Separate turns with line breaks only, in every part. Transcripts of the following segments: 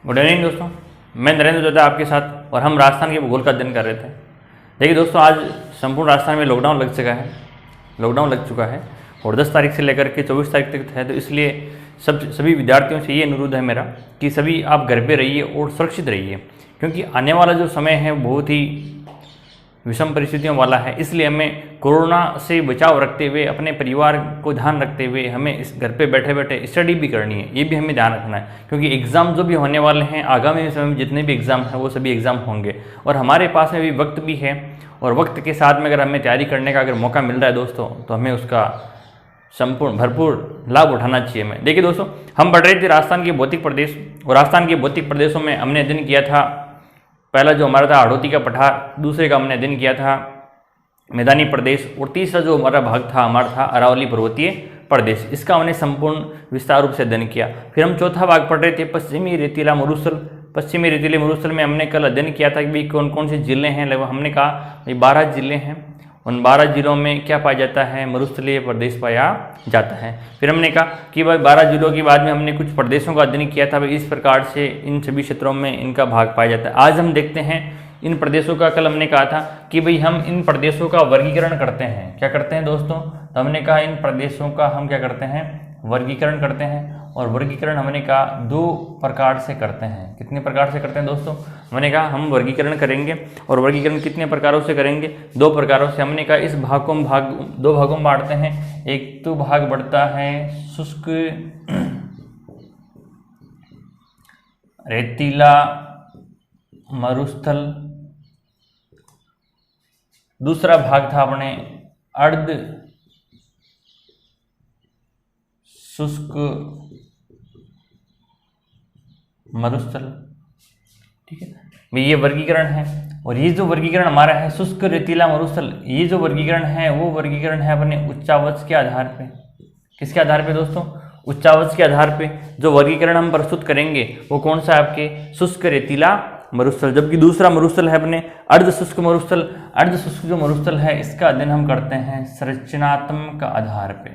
Good evening दोस्तों, मैं नरेंद्र जोधा आपके साथ और हम राजस्थान के भूगोल का अध्ययन कर रहे थे। देखिए दोस्तों, आज संपूर्ण राजस्थान में लॉकडाउन लग चुका है और 10 तारीख से लेकर के 24 तारीख तक है। तो इसलिए सभी विद्यार्थियों से ये अनुरोध है मेरा कि सभी आप घर पे रहिए और सुरक्षित रहिए, क्योंकि आने वाला जो समय है बहुत ही विषम परिस्थितियों वाला है। इसलिए हमें कोरोना से बचाव रखते हुए, अपने परिवार को ध्यान रखते हुए हमें इस घर पे बैठे बैठे स्टडी भी करनी है। ये भी हमें ध्यान रखना है, क्योंकि एग्ज़ाम जो भी होने वाले हैं आगामी समय में, जितने भी एग्ज़ाम हैं वो सभी एग्ज़ाम होंगे और हमारे पास में भी वक्त भी है। और वक्त के साथ में अगर हमें तैयारी करने का अगर मौका मिल रहा है दोस्तों, तो हमें उसका संपूर्ण भरपूर लाभ उठाना चाहिए। मैं देखिए दोस्तों, हम पढ़ रहे थे राजस्थान के भौतिक प्रदेश, और राजस्थान के भौतिक प्रदेशों में हमने अध्ययन किया था। पहला जो हमारा था हाड़ौती का पठार, दूसरे का हमने अध्ययन किया था मैदानी प्रदेश, और तीसरा जो हमारा भाग था हमारा था अरावली पर्वतीय प्रदेश। इसका हमने संपूर्ण विस्तार रूप से अध्ययन किया। फिर हम चौथा भाग पढ़ रहे थे पश्चिमी रेतीला मरुस्थल। पश्चिमी रेतीले मरुस्थल में हमने कल अध्ययन किया था कि भाई कौन कौन से जिले हैं। लगभग हमने कहा भाई 12 जिले हैं। उन 12 जिलों में क्या पाया जाता है? मरुस्थलीय प्रदेश पाया जाता है। फिर हमने कहा कि भाई 12 जिलों के बाद में हमने कुछ प्रदेशों का अध्ययन किया था। भाई इस प्रकार से इन सभी क्षेत्रों में इनका भाग पाया जाता है। आज हम देखते हैं इन प्रदेशों का। कल हमने कहा था कि भाई हम इन प्रदेशों का वर्गीकरण करते हैं। क्या करते हैं दोस्तों? तो हमने कहा इन प्रदेशों का हम क्या करते हैं? वर्गीकरण करते हैं। और वर्गीकरण हमने कहा 2 प्रकार से करते हैं। कितने प्रकार से करते हैं दोस्तों? हमने कहा हम वर्गीकरण करेंगे, और वर्गीकरण कितने प्रकारों से करेंगे? 2 प्रकारों से। हमने कहा इस भाग को हम 2 भागों में बांटते हैं। एक तो भाग बढ़ता है शुष्क रेतीला मरुस्थल, दूसरा भाग था अपने अर्ध शुष्क मरुस्थल। ठीक है, ये वर्गीकरण है। और ये जो वर्गीकरण हमारा है शुष्क रेतीला मरुस्थल, ये जो वर्गीकरण है वो वर्गीकरण है अपने उच्चावच के आधार पे। किसके आधार पे दोस्तों? उच्चावच के आधार पे जो वर्गीकरण हम प्रस्तुत करेंगे वो कौन सा है? आपके शुष्क रेतीला मरुस्थल। जबकि दूसरा मरुस्थल है अपने अर्ध शुष्क मरुस्थल। अर्ध शुष्क जो मरुस्थल है इसका अध्ययन हम करते हैं संरचनात्मक आधार पे।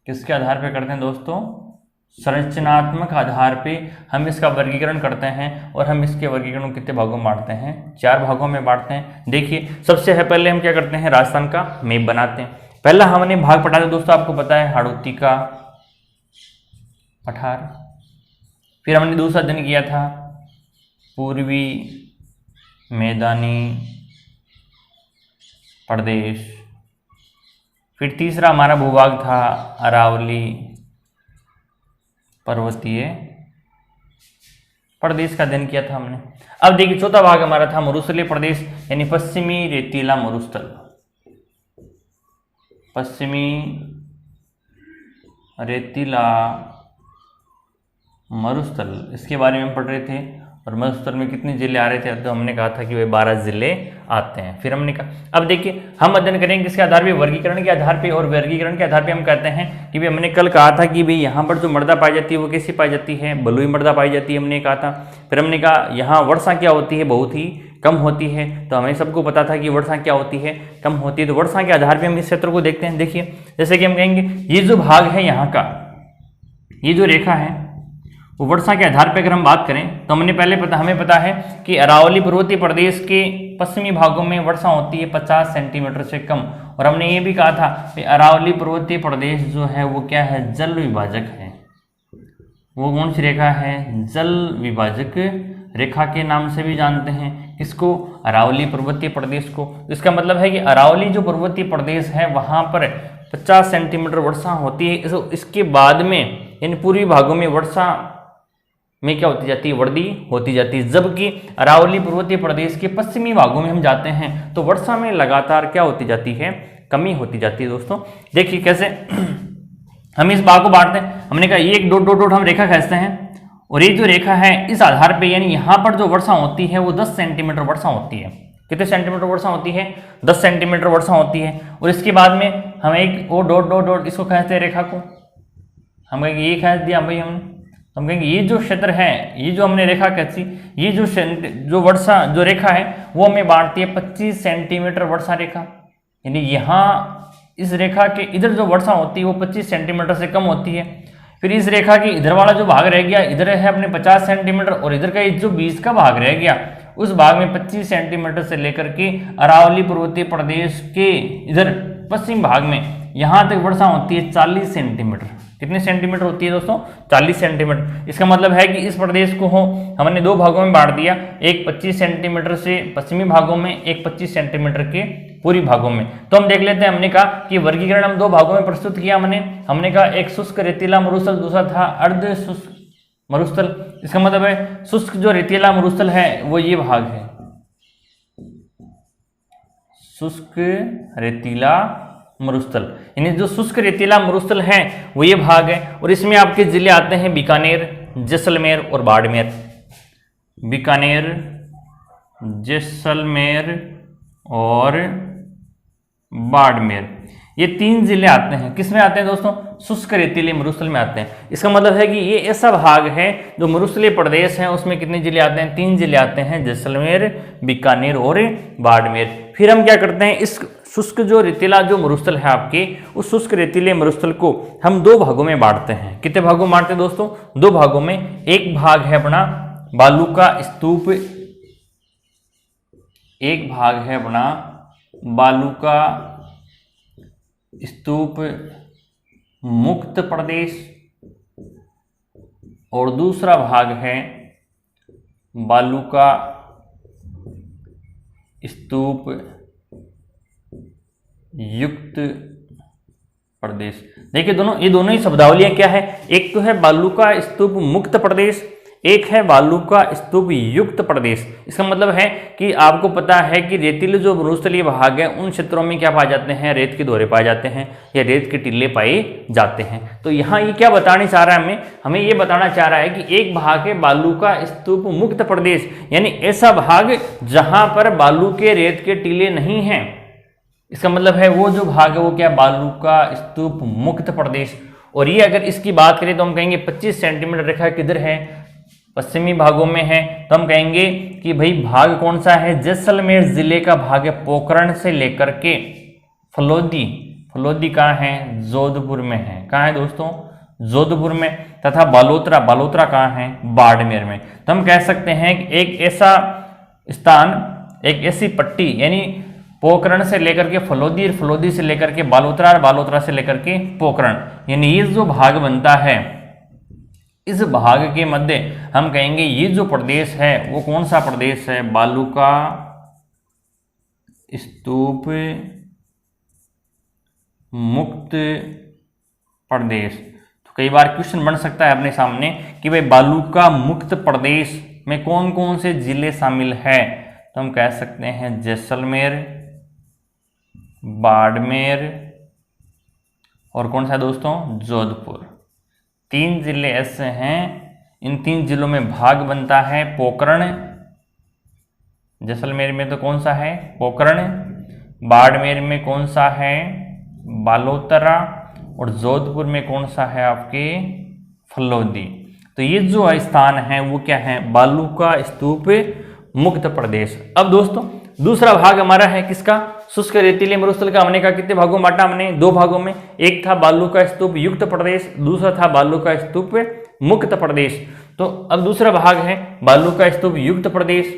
किसके आधार पे करते हैं दोस्तों? संरचनात्मक आधार पे हम इसका वर्गीकरण करते हैं। और हम इसके वर्गीकरण को कितने भागों में बांटते हैं? 4 भागों में बांटते हैं। देखिए, सबसे है पहले हम क्या करते हैं? राजस्थान का मैप बनाते हैं। पहला हमने भाग पढ़ा था दोस्तों, आपको पता है हाड़ौती का पठार। फिर हमने दूसरा अध्ययन किया था पूर्वी मैदानी प्रदेश। फिर तीसरा हमारा भूभाग था अरावली पर्वतीय प्रदेश का अध्ययन किया था हमने। अब देखिए, चौथा भाग हमारा था मरुस्थलीय प्रदेश, यानी पश्चिमी रेतीला मरुस्थल। पश्चिमी रेतीला मरुस्थल, इसके बारे में हम पढ़ रहे थे। और मरुस्थल में कितने जिले आ रहे थे? तो हमने कहा था कि वे 12 जिले आते हैं। फिर हमने कहा, अब देखिए हम अध्ययन करेंगे किसके आधार पे? वर्गीकरण के आधार पे। और वर्गीकरण के आधार पे हम कहते हैं कि भाई हमने कल कहा था कि भाई यहाँ पर जो मृदा पाई जाती है वो कैसी पाई जाती है? बलुई मृदा पाई जाती है, हमने कहा था। फिर हमने कहा यहाँ वर्षा क्या होती है? बहुत ही कम होती है। तो हमें सबको पता था कि वर्षा क्या होती है? कम होती है। तो वर्षा के आधार पर हम इस क्षेत्र को देखते हैं। देखिए, जैसे कि हम कहेंगे ये जो भाग है यहाँ का, ये जो रेखा है वो वर्षा के आधार पर अगर हम बात करें तो हमें पता है कि अरावली पर्वतीय प्रदेश के पश्चिमी भागों में वर्षा होती है 50 सेंटीमीटर से कम। और हमने ये भी कहा था कि अरावली पर्वतीय प्रदेश जो है वो क्या है? जल विभाजक है। वो कौन सी रेखा है? जल विभाजक रेखा के नाम से भी जानते हैं। किसको? अरावली पर्वतीय प्रदेश को। इसका मतलब है कि अरावली जो पर्वतीय प्रदेश है वहां पर 50 सेंटीमीटर वर्षा होती है। इसके बाद में इन पूर्वी भागों में वर्षा में क्या होती जाती है? वृद्धि होती जाती है। जबकि अरावली पर्वतीय प्रदेश के पश्चिमी भागों में हम जाते हैं तो वर्षा में लगातार क्या होती जाती है? कमी होती जाती है। दोस्तों देखिए कैसे हम इस भाग को बांटते हैं। हमने कहा एक डॉट डॉट डॉट हम रेखा खींचते हैं, और ये जो रेखा है इस आधार पे, यानी यहाँ पर जो वर्षा होती है वो 10 सेंटीमीटर वर्षा होती है। कितने सेंटीमीटर वर्षा होती है? 10 सेंटीमीटर वर्षा होती है। और इसके बाद में हम एक और डॉट डॉट डॉट इसको खींचते हैं, रेखा को। हम कहेंगे ये खींच दिया भाई हमने। हम कहेंगे ये जो क्षेत्र है, ये जो हमने रेखा खींची, ये जो वर्षा जो रेखा है वो हमें बांटती है 25 सेंटीमीटर वर्षा रेखा। यानी यहाँ इस रेखा के इधर जो वर्षा होती है वो 25 सेंटीमीटर से कम होती है। फिर इस रेखा की इधर वाला जो भाग रह गया, इधर है अपने 50 सेंटीमीटर, और इधर का ये जो बीच का भाग रह गया उस भाग में 25 सेंटीमीटर से लेकर के अरावली पर्वतीय प्रदेश के इधर पश्चिम भाग में यहां तक वर्षा होती है 40 सेंटीमीटर। कितने सेंटीमीटर होती है दोस्तों? 40 सेंटीमीटर। इसका मतलब है कि इस प्रदेश को हमने दो भागों में बांट दिया, एक 25 सेंटीमीटर से पश्चिमी भागों में, एक 25 सेंटीमीटर के पूर्वी भागों में। तो हम देख लेते हैं, हमने कहा कि वर्गीकरण हम दो भागों में प्रस्तुत किया। हमने कहा एक शुष्क रेतीला मरुस्थल, दूसरा था अर्ध शुष्क मरुस्थल। इसका मतलब है शुष्क जो रेतीला मरुस्थल है वो ये भाग है, शुष्क रेतीला मरुस्थल, यानी जो शुष्क रेतीला मरुस्थल है वो ये भाग है। और इसमें आपके जिले आते हैं बीकानेर, जैसलमेर और बाड़मेर। बीकानेर, जैसलमेर और बाड़मेर, ये तीन जिले आते हैं। किस में आते हैं दोस्तों? शुष्क रेतीले मरुस्थल में आते हैं। इसका मतलब है कि ये ऐसा भाग है जो मरुस्थलीय प्रदेश है, उसमें कितने जिले आते हैं? 3 जिले आते हैं, जैसलमेर, बीकानेर और बाड़मेर। फिर हम क्या करते हैं, इस शुष्क जो रेतीला जो मरुस्थल है आपके, उस शुष्क रेतीले मरुस्थल को हम दो भागों में बांटते हैं। कितने भागों में बांटते हैं दोस्तों? दो भागों में। एक भाग है अपना बालू का स्तूप, एक भाग है अपना बालू का स्तूप मुक्त प्रदेश, और दूसरा भाग है बालू का स्तूप युक्त प्रदेश। देखिए ये दोनों ही शब्दावलियां क्या है, एक तो है बालू का स्तूप मुक्त प्रदेश, एक है बालू का स्तूप युक्त प्रदेश। इसका मतलब है कि आपको पता है कि रेतीले जो मरुस्थलीय भाग है उन क्षेत्रों में क्या पाए जाते हैं? रेत के दौरे पाए जाते हैं या रेत के टीले पाए जाते हैं। तो यहाँ ये क्या बताने चाह रहा है, हमें ये बताना चाह रहा है कि एक भाग है बालू का स्तूप मुक्त प्रदेश, यानी ऐसा भाग जहां पर बालू के रेत के टीले नहीं हैं। इसका मतलब है वो जो भाग है वो क्या? बालू का स्तूप मुक्त प्रदेश। और ये अगर इसकी बात करें तो हम कहेंगे 25 सेंटीमीटर रेखा किधर है? पश्चिमी भागों में है। तो हम कहेंगे कि भाई भाग कौन सा है? जैसलमेर जिले का भाग है, पोखरण से लेकर के फलोदी। फलोदी कहाँ है? जोधपुर में है। कहाँ है दोस्तों? जोधपुर में। तथा बालोतरा, बालोतरा कहाँ है? बाड़मेर में। तो हम कह सकते हैं कि एक ऐसा स्थान, एक ऐसी पट्टी, यानी पोखरण से लेकर के फलोदी, फलोदी से लेकर के बालोतरा, और बालोतरा से लेकर के पोखरण, यानी ये जो भाग बनता है, इस भाग के मध्य हम कहेंगे ये जो प्रदेश है वो कौन सा प्रदेश है? बालू का स्तूप मुक्त प्रदेश। तो कई बार क्वेश्चन बन सकता है अपने सामने कि भाई बालू का मुक्त प्रदेश में कौन कौन से जिले शामिल है? तो हम कह सकते हैं जैसलमेर, बाड़मेर और कौन सा दोस्तों? जोधपुर। 3 जिले ऐसे हैं, इन 3 जिलों में भाग बनता है पोखरण। जैसलमेर में तो कौन सा है? पोखरण। बाड़मेर में कौन सा है? बालोतरा। और जोधपुर में कौन सा है? आपके फलोदी। तो ये जो स्थान है वो क्या है? बालू का स्तूप मुक्त प्रदेश। अब दोस्तों दूसरा भाग हमारा है किसका? शुष्क रेतीले मरुस्थल का। हमने कहा कितने भागों में बांटा? हमने 2 भागों में। एक था बालू का स्तूप युक्त प्रदेश, दूसरा था बालू का स्तूप मुक्त प्रदेश। तो अब दूसरा भाग है बालू का स्तूप युक्त प्रदेश,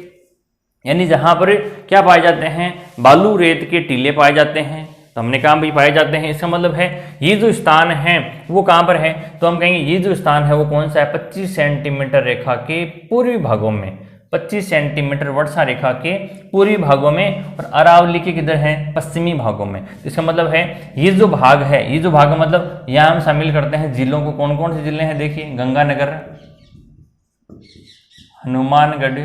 यानी जहां पर क्या पाए जाते हैं? बालू रेत के टीले पाए जाते हैं। तो हमने कहा भी पाए जाते हैं, इसका मतलब है ये जो स्थान है वो कहां पर है? तो हम कहेंगे ये जो स्थान है वो कौन सा है? 25 सेंटीमीटर रेखा के पूर्वी भागों में, 25 सेंटीमीटर वर्षा रेखा के पूर्वी भागों में, और अरावली के किधर है? पश्चिमी भागों में। इसका मतलब है ये जो भाग है, ये जो भाग मतलब यहाँ हम शामिल करते हैं जिलों को। कौन कौन से जिले हैं? देखिए, गंगानगर, हनुमानगढ़,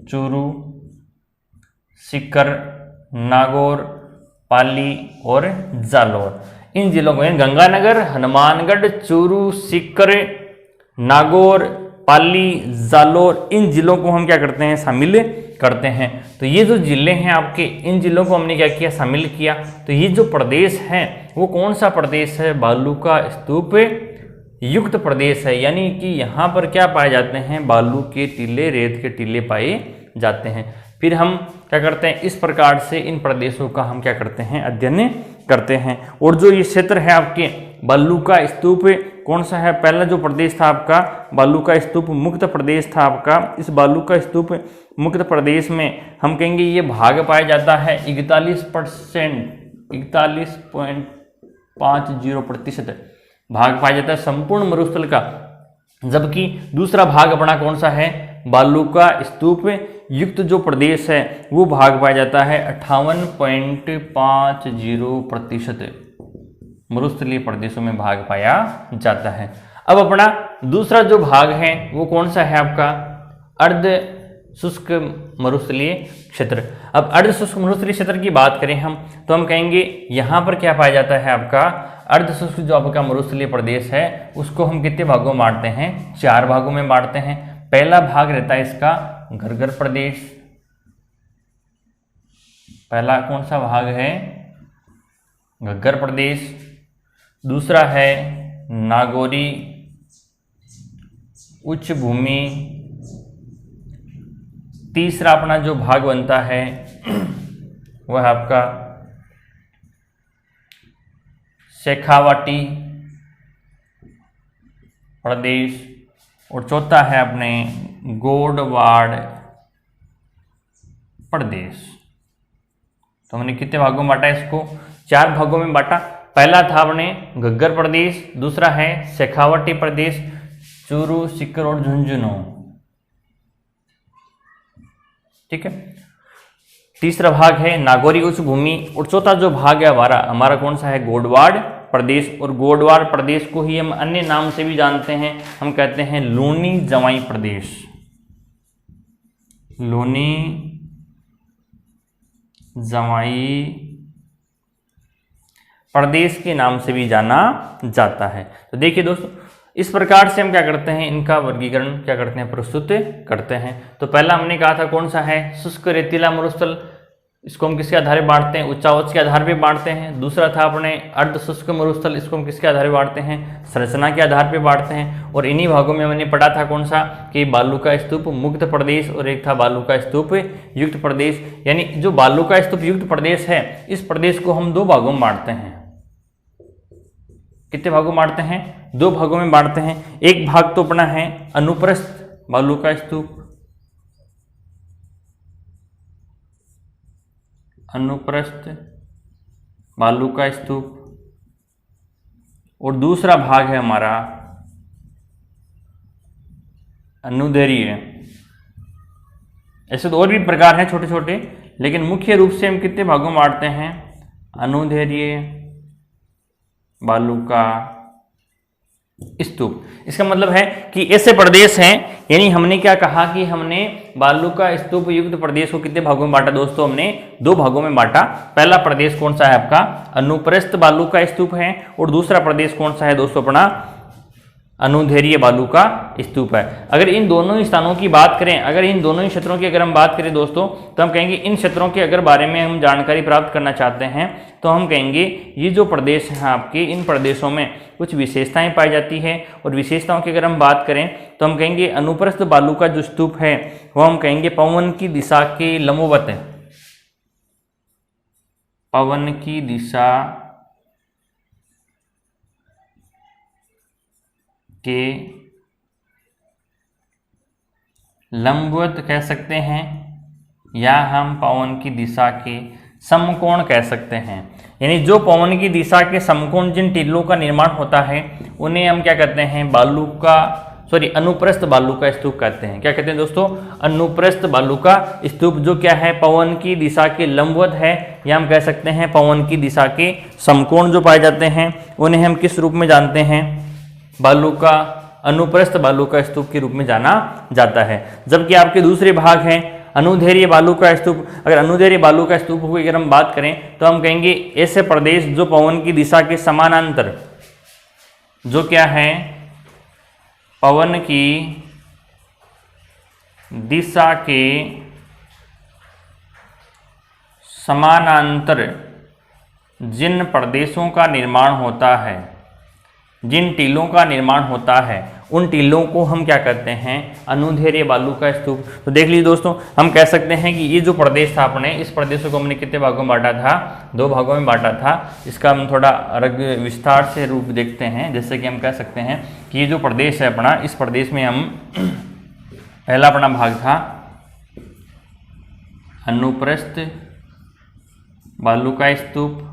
चूरू, सीकर, नागौर, पाली और जालौर। इन जिलों को, गंगानगर, हनुमानगढ़, चूरू, सीकर, नागौर, पाली, जालौर, इन जिलों को हम क्या करते हैं? शामिल करते हैं। तो ये जो जिले हैं आपके, इन जिलों को हमने क्या किया? शामिल किया। तो ये जो प्रदेश है वो कौन सा प्रदेश है? बालू का स्तूप युक्त प्रदेश है, यानी कि यहाँ पर क्या पाए जाते हैं? बालू के टीले, रेत के टीले पाए जाते हैं। फिर हम क्या करते हैं? इस प्रकार से इन प्रदेशों का हम क्या करते हैं? अध्ययन करते हैं। और जो ये क्षेत्र है आपके बालू का स्तूप कौन सा है, पहला जो प्रदेश था आपका बालू का स्तूप मुक्त प्रदेश था आपका। इस बालू का स्तूप मुक्त प्रदेश में हम कहेंगे ये भाग पाया जाता है 41.50% भाग पाया जाता है संपूर्ण मरुस्थल का। जबकि दूसरा भाग अपना कौन सा है, बालू का स्तूप युक्त जो प्रदेश है वो भाग पाया जाता है 58.50% मरुस्थलीय प्रदेशों में भाग पाया जाता है। अब अपना दूसरा जो भाग है वो कौन सा है आपका, अर्ध शुष्क मरुस्थलीय क्षेत्र। अब अर्ध शुष्क मरुस्थलीय क्षेत्र की बात करें हम तो हम कहेंगे यहाँ पर क्या पाया जाता है आपका अर्ध शुष्क जो आपका मरुस्थलीय प्रदेश है उसको हम कितने भागों में बांटते हैं, 4 भागों में बांटते हैं। पहला भाग रहता है इसका घग्गर प्रदेश, पहला कौन सा भाग है, घग्गर प्रदेश। दूसरा है नागौरी उच्च भूमि। तीसरा अपना जो भाग बनता है वह आपका शेखावाटी प्रदेश। और चौथा है अपने गोडवाड़ प्रदेश। तो हमने कितने भागों में बांटा इसको, 4 भागों में बांटा। पहला था अपने घग्गर प्रदेश, दूसरा है शेखावाटी प्रदेश, चूरू, सीकर और झुंझुनू, ठीक है। तीसरा भाग है नागौरी उच्च भूमि और चौथा जो भाग है हमारा कौन सा है, गोडवाड़ प्रदेश। और गोडवाड़ प्रदेश को ही हम अन्य नाम से भी जानते हैं, हम कहते हैं लूनी जवाई प्रदेश, लूनी जवाई प्रदेश के नाम से भी जाना जाता है। तो देखिए दोस्तों इस प्रकार से हम क्या करते हैं, इनका वर्गीकरण क्या करते हैं, प्रस्तुत करते हैं। तो पहला हमने कहा था कौन सा है, शुष्क रेतीला मरुस्थल, इसको हम किसके आधार पर बांटते हैं, उच्चावच के आधार पर बांटते हैं। दूसरा था अपने अर्ध शुष्क मरुस्थल, इसको हम किसके आधार पर बांटते हैं, संरचना के आधार पर बांटते हैं। और इन्हीं भागों में हमने पढ़ा था कौन सा, कि बालू का स्तूप मुक्त प्रदेश और एक था बालू का स्तूप युक्त प्रदेश। यानी जो बालू का स्तूप युक्त प्रदेश है इस प्रदेश को हम 2 भागों में बांटते हैं। कितने भागों में बांटते हैं, 2 भागों में बांटते हैं। एक भाग तो अपना है अनुप्रस्थ बालू का स्तूप, अनुप्रस्थ बालू का स्तूप, और दूसरा भाग है हमारा अनुदैर्घ्य। ऐसे तो और भी प्रकार हैं छोटे छोटे, लेकिन मुख्य रूप से हम कितने भागों में बांटते हैं, अनुदैर्घ्य बालू का स्तूप। इसका मतलब है कि ऐसे प्रदेश हैं, यानी हमने क्या कहा कि हमने बालू का स्तूप युक्त प्रदेश को कितने भागों में बांटा दोस्तों, हमने 2 भागों में बांटा। पहला प्रदेश कौन सा है आपका, अनुप्रस्थ बालू का स्तूप है, और दूसरा प्रदेश कौन सा है दोस्तों, अपना अनुदैर्घ्य बालू का स्तूप है। अगर इन दोनों ही स्थानों की बात करें, अगर इन दोनों ही क्षेत्रों की अगर हम बात करें दोस्तों, तो हम कहेंगे इन क्षेत्रों के अगर बारे में हम जानकारी प्राप्त करना चाहते हैं तो हम कहेंगे ये जो प्रदेश हैं आपके, इन प्रदेशों में कुछ विशेषताएं पाई जाती है। और विशेषताओं की अगर हम बात करें तो हम कहेंगे अनुप्रस्थ बालू का जो स्तूप है वो हम कहेंगे पवन की दिशा के लंबवत है, पवन की दिशा के लंबवत कह सकते हैं, या हम पवन की दिशा के समकोण कह सकते हैं। यानी जो पवन की दिशा के समकोण जिन टीलों का निर्माण होता है उन्हें हम क्या कहते हैं, अनुप्रस्थ बालू का स्तूप कहते हैं। क्या कहते हैं दोस्तों, अनुप्रस्थ बालू का स्तूप, जो क्या है पवन की दिशा के लंबवत है, या हम कह सकते हैं पवन की दिशा के समकोण जो पाए जाते हैं उन्हें हम किस रूप में जानते हैं, बालू का अनुप्रस्थ बालू का स्तूप के रूप में जाना जाता है। जबकि आपके दूसरे भाग हैं अनुदैर्घ्य बालू का स्तूप। अगर अनुदैर्घ्य बालू का स्तूप की अगर हम बात करें तो हम कहेंगे ऐसे प्रदेश जो पवन की दिशा के समानांतर, जो क्या है पवन की दिशा के समानांतर जिन प्रदेशों का निर्माण होता है, जिन टीलों का निर्माण होता है उन टीलों को हम क्या कहते हैं, अनुदैर्ध्य बालू का स्तूप। तो देख लीजिए दोस्तों, हम कह सकते हैं कि ये जो प्रदेश था अपने, इस प्रदेश को हमने कितने भागों में बांटा था, 2 भागों में बांटा था। इसका हम थोड़ा अलग विस्तार से रूप देखते हैं। जैसे कि हम कह सकते हैं कि ये जो प्रदेश है अपना, इस प्रदेश में हम पहला अपना भाग था अनुप्रस्थ बालू का स्तूप।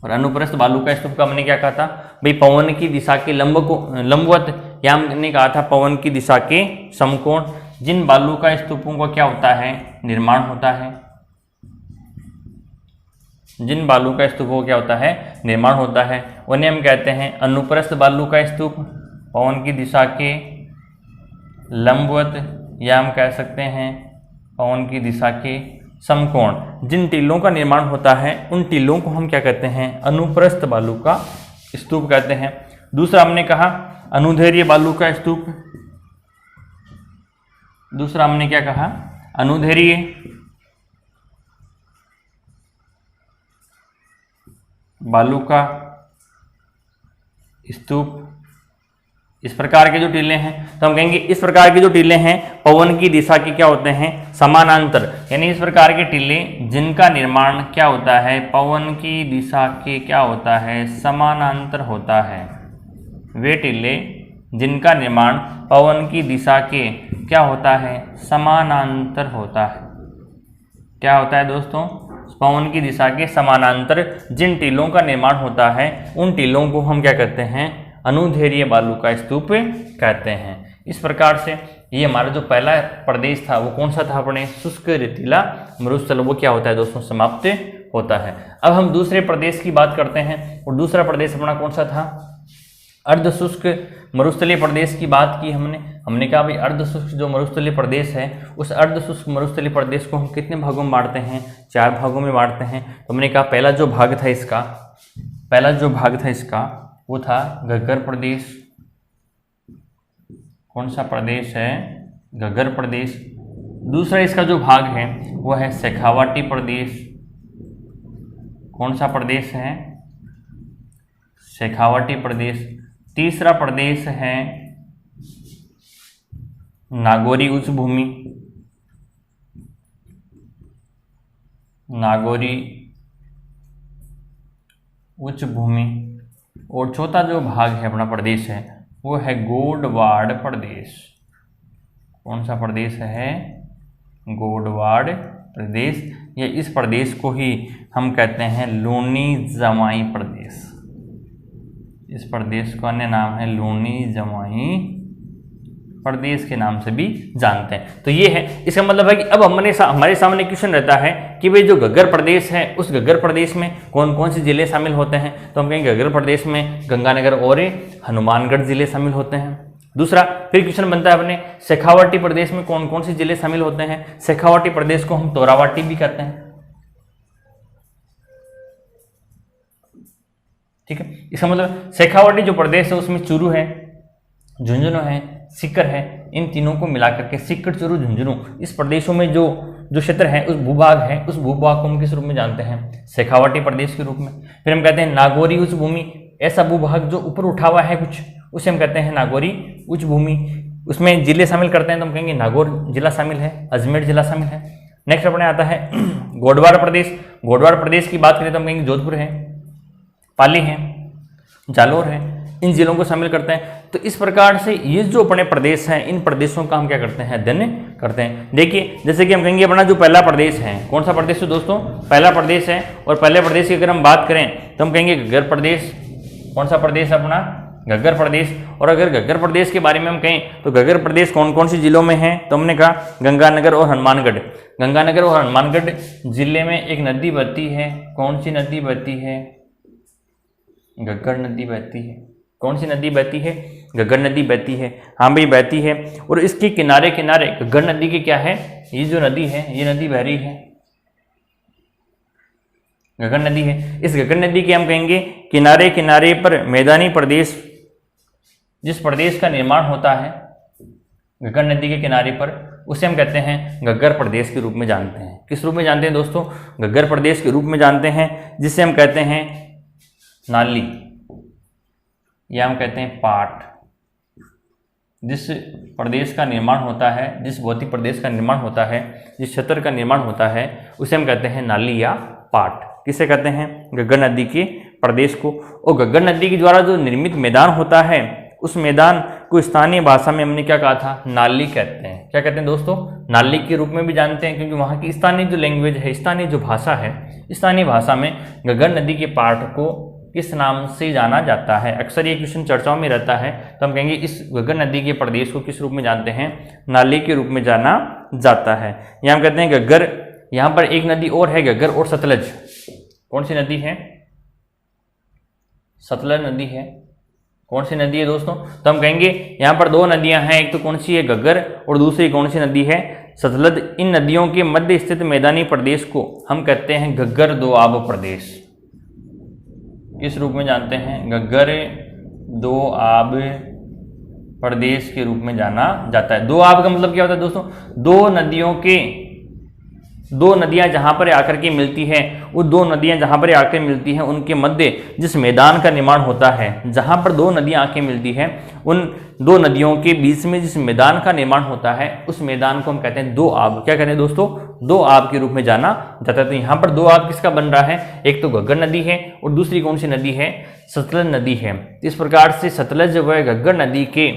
और अनुप्रस्थ बालू का स्तूप का हमने क्या कहा था भाई, पवन की दिशा के लंबवत, या हमने कहा था पवन की दिशा के समकोण। जिन बालू का स्तूपों का क्या होता है, निर्माण होता है, जिन बालू का स्तूपों को क्या होता है, निर्माण होता है, उन्हें हम कहते हैं अनुप्रस्थ बालू का स्तूप, पवन की दिशा के लंबवत, या हम कह सकते हैं पवन की दिशा के समकोण। जिन टीलों का निर्माण होता है उन टीलों को हम क्या कहते हैं, अनुप्रस्थ बालू का स्तूप कहते हैं। दूसरा हमने कहा अनुदैर्ध्य बालू का स्तूप। दूसरा हमने क्या कहा, अनुदैर्ध्य बालू का स्तूप। इस प्रकार के जो टीले हैं, तो हम कहेंगे इस प्रकार के जो टीले हैं पवन की दिशा के क्या होते हैं, समानांतर। यानी इस प्रकार के टीले जिनका निर्माण क्या होता है, पवन की दिशा के क्या होता है, समानांतर होता है। वे टीले जिनका निर्माण पवन की दिशा के क्या होता है, समानांतर होता है। क्या होता है दोस्तों, पवन की दिशा के समानांतर जिन टीलों का निर्माण होता है उन टीलों को हम क्या कहते हैं, अनुदैर्ध्य बालू का स्तूप कहते हैं। इस प्रकार से ये हमारा जो पहला प्रदेश था वो कौन सा था अपने, शुष्क रेतीला मरुस्थल, वो क्या होता है दोस्तों, समाप्त होता है। अब हम दूसरे प्रदेश की बात करते हैं, और दूसरा प्रदेश अपना कौन सा था, अर्धशुष्क मरुस्थलीय प्रदेश की बात की हमने कहा भाई अर्धशुष्क जो मरुस्थलीय प्रदेश है, उस अर्धशुष्क मरुस्थलीय प्रदेश को हम कितने भागों में बांटते हैं, 4 भागों में बांटते हैं। तो हमने कहा पहला जो भाग था इसका वो था घग्गर प्रदेश। कौन सा प्रदेश है, घग्गर प्रदेश। दूसरा इसका जो भाग है वो है शेखावाटी प्रदेश। कौन सा प्रदेश है, शेखावाटी प्रदेश। तीसरा प्रदेश है नागौरी उच्च भूमि, नागौरी उच्च भूमि। और चौथा जो भाग है अपना प्रदेश है वो है गोडवाड़ प्रदेश। कौन सा प्रदेश है, गोडवाड़ प्रदेश। या इस प्रदेश को ही हम कहते हैं लूनी जमाई प्रदेश। इस प्रदेश का अन्य नाम है लूनी जमाई प्रदेश के नाम से भी जानते हैं। तो ये है, इसका मतलब है कि अब हमारे सामने क्वेश्चन रहता है कि भाई जो घग्गर प्रदेश है उस घग्गर प्रदेश में कौन कौन से जिले शामिल होते हैं। तो हम कहेंगे घग्गर प्रदेश में गंगानगर और हनुमानगढ़ जिले शामिल होते हैं। दूसरा फिर क्वेश्चन बनता है अपने शेखावाटी प्रदेश में कौन कौन से जिले शामिल होते हैं। शेखावाटी प्रदेश को हम तोरावाटी भी कहते हैं, ठीक है। इसका मतलब शेखावाटी जो प्रदेश है उसमें चूरू है, झुंझुनू है, सीकर है, इन तीनों को मिलाकर के सीकर, चूरू, झुंझुनू इस प्रदेशों में जो क्षेत्र है, उस भूभाग है, उस भूभाग को हम किस रूप में जानते हैं, शेखावाटी प्रदेश के रूप में। फिर हम कहते हैं नागौरी उच्च भूमि, ऐसा भूभाग जो ऊपर उठा हुआ है कुछ, उसे हम कहते हैं नागौरी उच्च भूमि। उसमें जिले शामिल करते हैं तो हम कहेंगे नागौर जिला शामिल है, अजमेर जिला शामिल है। नेक्स्ट अपने आता है गोडवाड़ प्रदेश। गोडवाड़ प्रदेश की बात करें तो हम कहेंगे जोधपुर है, पाली है, जालोर है, इन जिलों को शामिल करते हैं। तो इस प्रकार से ये जो अपने प्रदेश हैं, इन प्रदेशों का हम क्या करते हैं, अध्ययन करते हैं। देखिए जैसे कि हम कहेंगे अपना जो पहला प्रदेश है, कौन सा प्रदेश है दोस्तों, पहला प्रदेश है। और पहले प्रदेश की अगर हम बात करें तो हम कहेंगे घग्गर प्रदेश। कौन सा प्रदेश है अपना, घग्गर प्रदेश। और अगर घग्गर प्रदेश के बारे में हम कहें तो घग्गर प्रदेश कौन कौन सी जिलों में है, तो हमने कहा गंगानगर और हनुमानगढ़। गंगानगर और हनुमानगढ़ जिले में एक नदी बहती है, कौन सी नदी बहती है, घग्गर नदी बहती है। कौन सी नदी बहती है, घग्गर नदी बहती है, हाँ भाई बहती है। और इसके किनारे किनारे घग्गर नदी के क्या है, ये जो नदी है ये नदी बह रही है, घग्गर नदी है। इस घग्गर नदी के हम कहेंगे किनारे किनारे पर मैदानी प्रदेश, जिस प्रदेश का निर्माण होता है घग्गर नदी के किनारे पर, उसे हम कहते हैं घग्गर प्रदेश के रूप में जानते हैं। किस रूप में जानते हैं दोस्तों, घग्गर प्रदेश के रूप में जानते हैं, जिसे हम कहते हैं नाली, या हम कहते हैं पाट। जिस प्रदेश का निर्माण होता है, जिस भौतिक प्रदेश का निर्माण होता है, जिस क्षेत्र का निर्माण होता है, उसे हम कहते हैं नाली या पाट। किसे कहते हैं? घग्गर नदी के प्रदेश को। और घग्गर नदी के द्वारा जो निर्मित मैदान होता है, उस मैदान को स्थानीय भाषा में हमने क्या कहा था? नाली कहते हैं। क्या कहते हैं दोस्तों? नाली के रूप में भी जानते हैं, क्योंकि वहाँ की स्थानीय जो लैंग्वेज है, स्थानीय जो भाषा है, स्थानीय भाषा में घग्गर नदी के पाट को किस नाम से जाना जाता है? अक्सर ये क्वेश्चन चर्चाओं में रहता है, तो हम कहेंगे इस घग्गर नदी के प्रदेश को किस रूप में जानते हैं? नाली के रूप में जाना जाता है। यहाँ हम कहते हैं घग्गर। यहाँ पर एक नदी और है, घग्गर और सतलज। कौन सी नदी है? सतलज नदी है। कौन सी नदी है दोस्तों? तो हम कहेंगे यहाँ पर दो नदियां हैं, एक तो कौन सी है? घग्गर, और दूसरी कौन सी नदी है? सतलज। इन नदियों के मध्य स्थित मैदानी प्रदेश को हम कहते हैं घग्गर दोआब प्रदेश। किस रूप में जानते हैं? घग्गर दोआब प्रदेश के रूप में जाना जाता है। दोआब का मतलब क्या होता है दोस्तों? दो नदियां जहां पर आकर के मिलती है, वो दो नदियां जहां पर आकर मिलती हैं, उनके मध्य जिस मैदान का निर्माण होता है, जहां पर दो नदियां आके मिलती हैं, उन दो नदियों के बीच में जिस मैदान का निर्माण होता है, उस मैदान को हम कहते हैं दोआब। क्या कहते हैं दोस्तों? दोआब के रूप में जाना जाता है। तो यहाँ पर दोआब किसका बन रहा है? एक तो घग्गर नदी है और दूसरी कौन सी नदी है? सतलज नदी है। इस प्रकार से सतलज व घग्गर नदी के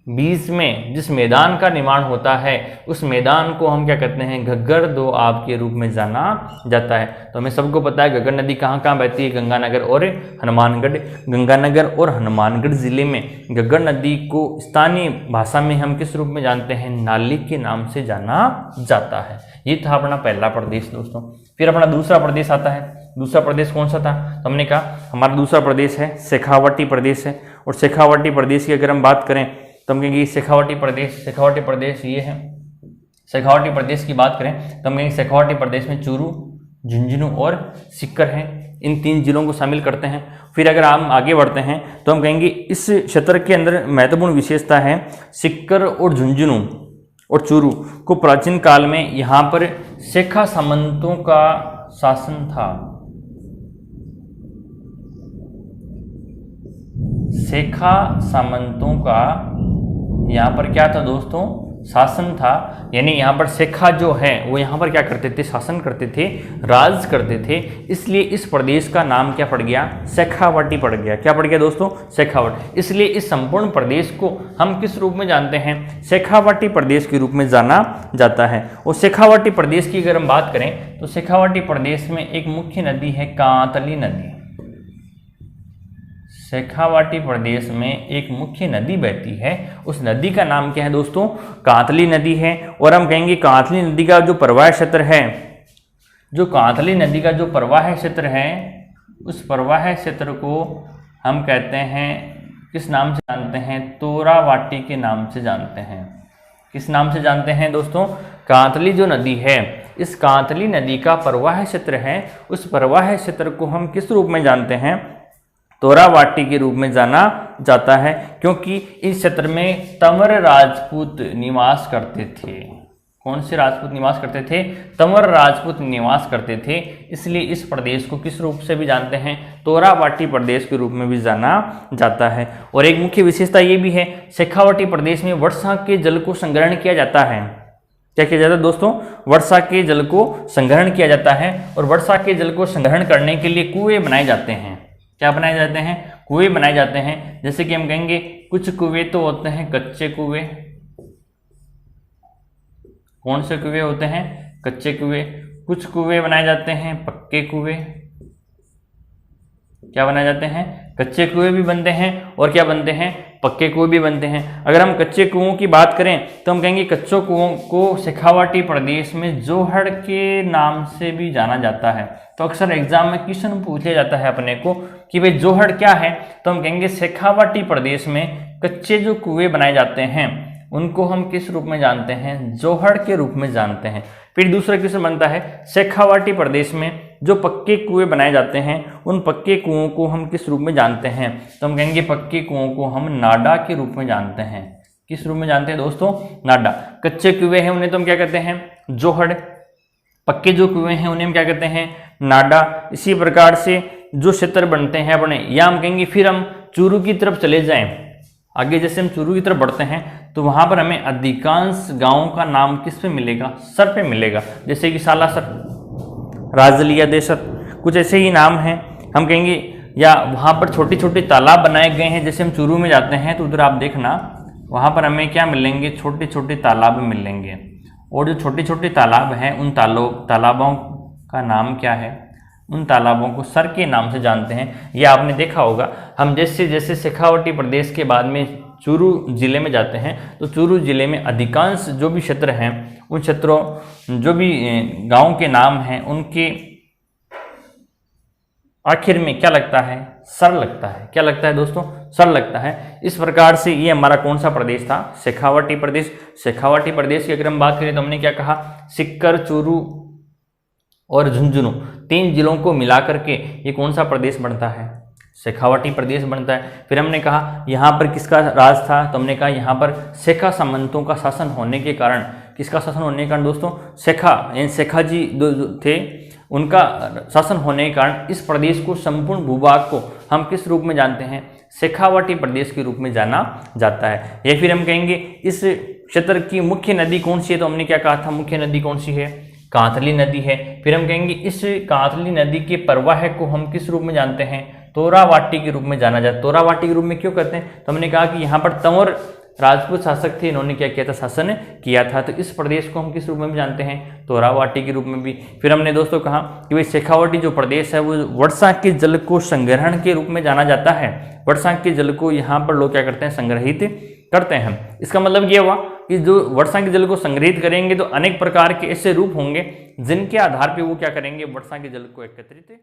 बीच में जिस मैदान का निर्माण होता है, उस मैदान को हम क्या कहते हैं? घग्गर दोआब के रूप में जाना जाता है। तो हमें सबको पता है घग्गर नदी कहाँ कहाँ बहती है? गंगानगर और हनुमानगढ़। गंगानगर और हनुमानगढ़ जिले में घग्गर नदी को स्थानीय भाषा में हम किस रूप में जानते हैं? नाली के नाम से जाना जाता है। ये था अपना पहला प्रदेश दोस्तों। फिर अपना दूसरा प्रदेश आता है। दूसरा प्रदेश कौन सा था? तो हमने कहा हमारा दूसरा प्रदेश है शेखावाटी प्रदेश है। और शेखावाटी प्रदेश की अगर हम बात करें तो हम कहेंगे शेखावाटी प्रदेश ये है। शेखावाटी प्रदेश की बात करें तो हम कहेंगे शेखावाटी प्रदेश में चूरू, झुंझुनू और सीकर हैं। इन तीन जिलों को शामिल करते हैं। फिर अगर हम आगे बढ़ते हैं तो हम कहेंगे इस क्षेत्र के अंदर महत्वपूर्ण विशेषता है सीकर और झुंझुनू और चूरू को प्राचीन काल में यहाँ पर शेखा सामंतों का शासन था। शेखा सामंतों का यहाँ पर क्या था दोस्तों? शासन था। यानी यहाँ पर शेखा जो है वो यहाँ पर क्या करते थे? शासन करते थे, राज करते थे। इसलिए इस प्रदेश का नाम क्या पड़ गया? शेखावाटी पड़ गया। क्या पड़ गया दोस्तों? शेखावाटी। इसलिए इस संपूर्ण प्रदेश को हम किस रूप में जानते हैं? शेखावाटी प्रदेश के रूप में जाना जाता है। और शेखावाटी प्रदेश की अगर हम बात करें तो शेखावाटी प्रदेश में एक मुख्य नदी है कांतली नदी। शेखावाटी प्रदेश में एक मुख्य नदी बहती है, उस नदी का नाम क्या है दोस्तों? कांतली नदी है। और हम कहेंगे कांतली नदी का जो प्रवाह क्षेत्र है, जो कांतली नदी का जो प्रवाह क्षेत्र है, उस प्रवाह क्षेत्र को हम कहते हैं, किस नाम से जानते हैं? तोरावाटी के नाम से जानते हैं। किस नाम से जानते हैं दोस्तों? कांतली जो नदी है, इस कांतली नदी का प्रवाह क्षेत्र है, उस प्रवाह क्षेत्र को हम किस रूप में जानते हैं? तोरावाटी के रूप में जाना जाता है, क्योंकि इस क्षेत्र में तंवर राजपूत निवास करते थे। कौन से राजपूत निवास करते थे? तंवर राजपूत निवास करते थे। इसलिए इस प्रदेश को किस रूप से भी जानते हैं? तोरावाटी प्रदेश के रूप में भी जाना जाता है। और एक मुख्य विशेषता ये भी है, शेखावाटी प्रदेश में वर्षा के जल को संग्रहण किया जाता है। क्या किया जाता है दोस्तों? वर्षा के जल को संग्रहण किया जाता है। और वर्षा के जल को संग्रहण करने के लिए कुएं बनाए जाते हैं। क्या बनाए जाते हैं? कुएं बनाए जाते हैं। जैसे कि हम कहेंगे कुछ कुएं तो होते हैं कच्चे कुएं। कौन से कुएं होते हैं? कच्चे कुएं। कुछ कुएं बनाए जाते हैं पक्के कुएं। क्या बनाए जाते हैं? कच्चे कुएं भी बनते हैं और क्या बनते हैं? पक्के कुएं भी बनते हैं। अगर हम कच्चे कुओं की बात करें तो हम कहेंगे कच्चों कुओं को शेखावाटी प्रदेश में जोहड़ के नाम से भी जाना जाता है। तो अक्सर एग्जाम में क्वेश्चन पूछा जाता है अपने को कि भाई जोहड़ क्या है? तो हम कहेंगे शेखावाटी प्रदेश में कच्चे जो कुएं बनाए जाते हैं उनको हम किस रूप में जानते हैं? जोहड़ के रूप में जानते हैं। फिर दूसरा क्वेश्चन बनता है, शेखावाटी प्रदेश में जो पक्के कुएं बनाए जाते हैं उन पक्के कुओं को हम किस रूप में जानते हैं? तो हम कहेंगे पक्के कुओं को हम नाडा के रूप में जानते हैं। किस रूप में जानते हैं दोस्तों? नाडा। कच्चे कुएं हैं उन्हें तो हम क्या कहते हैं? जोहड़। पक्के जो कुएं हैं उन्हें हम क्या कहते हैं? नाडा। इसी प्रकार से जो क्षेत्र बनते हैं अपने, या हम कहेंगे फिर हम चूरू की तरफ चले जाएं। आगे जैसे हम चूरू की तरफ बढ़ते हैं तो वहाँ पर हमें अधिकांश गाँवों का नाम किस पे मिलेगा, सर पे मिलेगा। जैसे कि सालासर, राजलिया देसर, कुछ ऐसे ही नाम हैं हम कहेंगे। या वहाँ पर छोटे छोटे तालाब बनाए गए हैं, जैसे हम चूरू में जाते हैं तो उधर आप देखना वहाँ पर हमें क्या मिलेंगे, छोटे छोटे तालाब मिलेंगे। और जो छोटे छोटे तालाब हैं उन तालाबों का नाम क्या है, उन तालाबों को सर के नाम से जानते हैं। ये आपने देखा होगा, हम जैसे जैसे शेखावटी प्रदेश के बाद में चूरू जिले में जाते हैं तो चूरू जिले में अधिकांश जो भी क्षेत्र हैं उन क्षेत्रों जो भी गाँव के नाम हैं उनके आखिर में क्या लगता है, सर लगता है। क्या लगता है दोस्तों, सर लगता है। इस प्रकार से ये हमारा कौन सा प्रदेश था, शेखावटी प्रदेश। शेखावटी प्रदेश की अगर हम बात करें तो हमने क्या कहा, सीकर, चूरू और झुंझुनू 3 जिलों को मिला करके ये कौन सा प्रदेश बनता है, शेखावटी प्रदेश बनता है। फिर हमने कहा यहाँ पर किसका राज था, तो हमने कहा यहाँ पर शेखा सामंतों का शासन होने के कारण, किसका शासन होने के कारण दोस्तों, शेखा जी जो थे उनका शासन होने के कारण इस प्रदेश को, संपूर्ण भूभाग को हम किस रूप में जानते हैं, शेखावटी प्रदेश के रूप में जाना जाता है। या फिर हम कहेंगे इस क्षेत्र की मुख्य नदी कौन सी है, तो हमने क्या कहा था, मुख्य नदी कौन सी है, कांतली नदी है। फिर हम कहेंगे इस कांतली नदी के प्रवाह को हम किस रूप में जानते हैं, तोरावाटी के रूप में जाना जाता है। तोरावाटी के रूप में क्यों कहते हैं, तो हमने कहा कि यहाँ पर तंवर राजपूत शासक थे, इन्होंने क्या किया था, शासन किया था। तो इस प्रदेश को हम किस रूप में जानते हैं, तोरावाटी के रूप में भी। फिर हमने दोस्तों कहा कि भाई शेखावटी जो प्रदेश है वो वर्षा के जल को संग्रहण के रूप में जाना जाता है। वर्षा के जल को यहाँ पर लोग क्या करते हैं, संग्रहित करते हैं। इसका मतलब ये हुआ कि जो वर्षा के जल को संग्रहित करेंगे तो अनेक प्रकार के ऐसे रूप होंगे जिनके आधार पर वो क्या करेंगे, वर्षा के जल को एकत्रित